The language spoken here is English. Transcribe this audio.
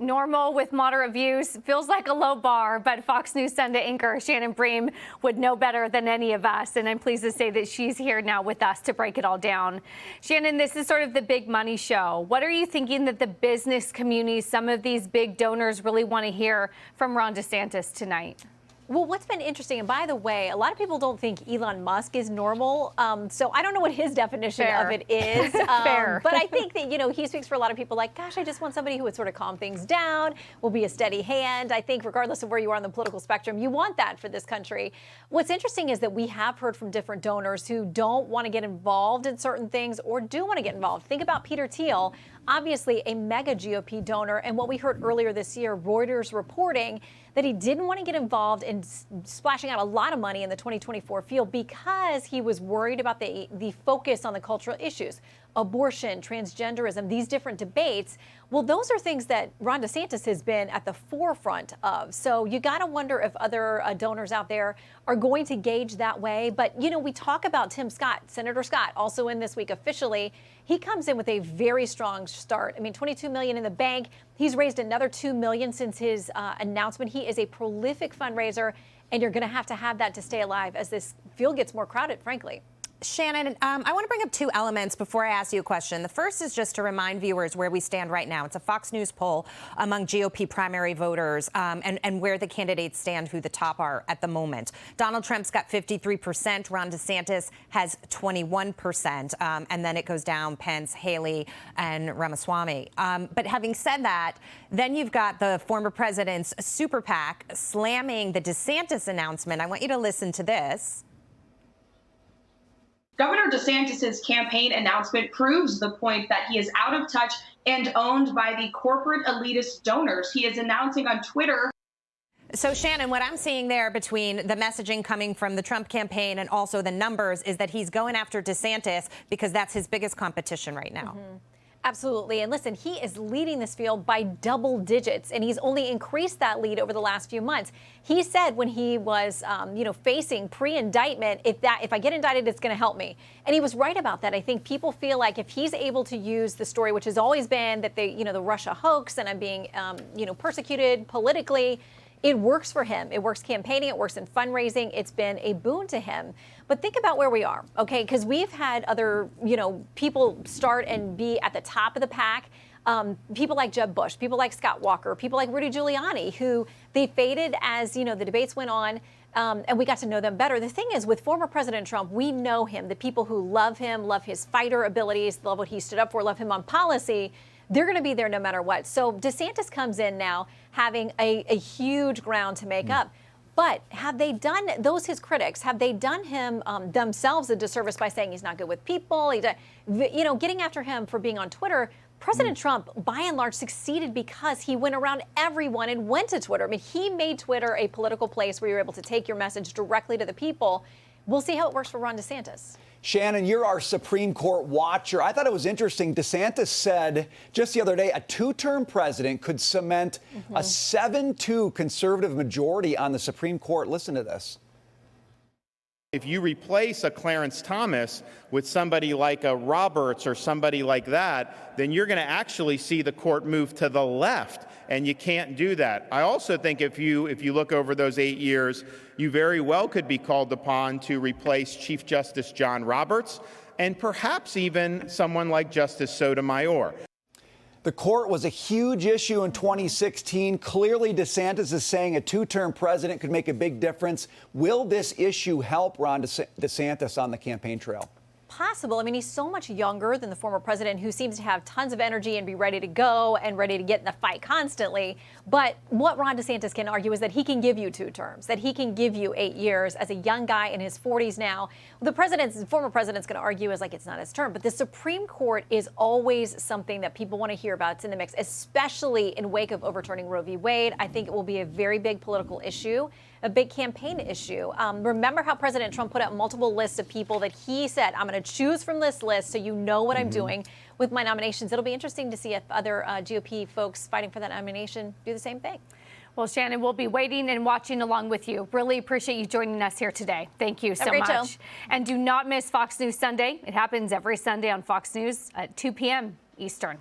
normal with moderate views. Feels like a low bar, but Fox News Sunday anchor Shannon Bream would know better than any of us. And I'm pleased to say that she's here now with us to break it all down. Shannon, this is sort of the big money show. What are you thinking that the business community, some of these big donors really want to hear from Ron DeSantis tonight? Well, what's been interesting, and by the way, a lot of people don't think Elon Musk is normal, so I don't know what his definition of it is. Fair. But I think that, he speaks for a lot of people like, gosh, I just want somebody who would sort of calm things down, will be a steady hand. I think regardless of where you are on the political spectrum, you want that for this country. What's interesting is that we have heard from different donors who don't want to get involved in certain things or do want to get involved. Think about Peter Thiel, obviously a mega GOP donor, and what we heard earlier this year, Reuters reporting that he didn't want to get involved in splashing out a lot of money in the 2024 field because he was worried about the focus on the cultural issues, abortion, transgenderism, these different debates. Well, those are things that Ron DeSantis has been at the forefront of. So you got to wonder if other donors out there are going to gauge that way. But, we talk about Tim Scott, Senator Scott, also in this week officially. He comes in with a very strong start. I mean, $22 million in the bank. He's raised another $2 million since his announcement. He is a prolific fundraiser, and you're going to have that to stay alive as this field gets more crowded, frankly. Shannon, I want to bring up two elements before I ask you a question. The first is just to remind viewers where we stand right now. It's a Fox News poll among GOP primary voters and where the candidates stand, who the top are at the moment. Donald Trump's got 53%. Ron DeSantis has 21%. And then it goes down Pence, Haley, and Ramaswamy. But having said that, then you've got the former president's super PAC slamming the DeSantis announcement. I want you to listen to this. Governor DeSantis' campaign announcement proves the point that he is out of touch and owned by the corporate elitist donors. He is announcing on Twitter. So, Shannon, what I'm seeing there between the messaging coming from the Trump campaign and also the numbers is that he's going after DeSantis because that's his biggest competition right now. Mm-hmm. Absolutely. And listen, he is leading this field by double digits, and he's only increased that lead over the last few months. He said when he was, facing pre-indictment, if I get indicted, it's going to help me. And he was right about that. I think people feel like if he's able to use the story, which has always been that the Russia hoax and I'm being, persecuted politically, it works for him. It works campaigning. It works in fundraising. It's been a boon to him. But think about where we are, okay? Because we've had other, people start and be at the top of the pack. People like Jeb Bush, people like Scott Walker, people like Rudy Giuliani, who they faded as, the debates went on. And we got to know them better. The thing is, with former President Trump, we know him. The people who love him, love his fighter abilities, love what he stood up for, love him on policy. They're going to be there no matter what. So DeSantis comes in now having a huge ground to make up. But have they done, his critics, have they done him themselves a disservice by saying he's not good with people? Getting after him for being on Twitter. President Trump, by and large, succeeded because he went around everyone and went to Twitter. I mean, he made Twitter a political place where you're able to take your message directly to the people. We'll see how it works for Ron DeSantis. Shannon, you're our Supreme Court watcher. I thought it was interesting. DeSantis said just the other day a two-term president could cement a 7-2 conservative majority on the Supreme Court. Listen to this. If you replace a Clarence Thomas with somebody like a Roberts or somebody like that, then you're going to actually see the court move to the left, and you can't do that. I also think if you look over those 8 years, you very well could be called upon to replace Chief Justice John Roberts and perhaps even someone like Justice Sotomayor. The court was a huge issue in 2016. Clearly, DeSantis is saying a two-term president could make a big difference. Will this issue help Ron DeSantis on the campaign trail? Possible. I mean, he's so much younger than the former president, who seems to have tons of energy and be ready to go and ready to get in the fight constantly. But what Ron DeSantis can argue is that he can give you 2 terms, that he can give you 8 years as a young guy in his 40s now. The former president's going to argue is like it's not his term. But the Supreme Court is always something that people want to hear about. It's in the mix, especially in wake of overturning Roe v. Wade. I think it will be a very big political issue, a big campaign issue. Remember how President Trump put out multiple lists of people that he said, I'm going to choose from this list so you know what I'm doing with my nominations. It'll be interesting to see if other GOP folks fighting for that nomination do the same thing. Well, Shannon, we'll be waiting and watching along with you. Really appreciate you joining us here today. Thank you so much. And do not miss Fox News Sunday. It happens every Sunday on Fox News at 2 p.m. Eastern.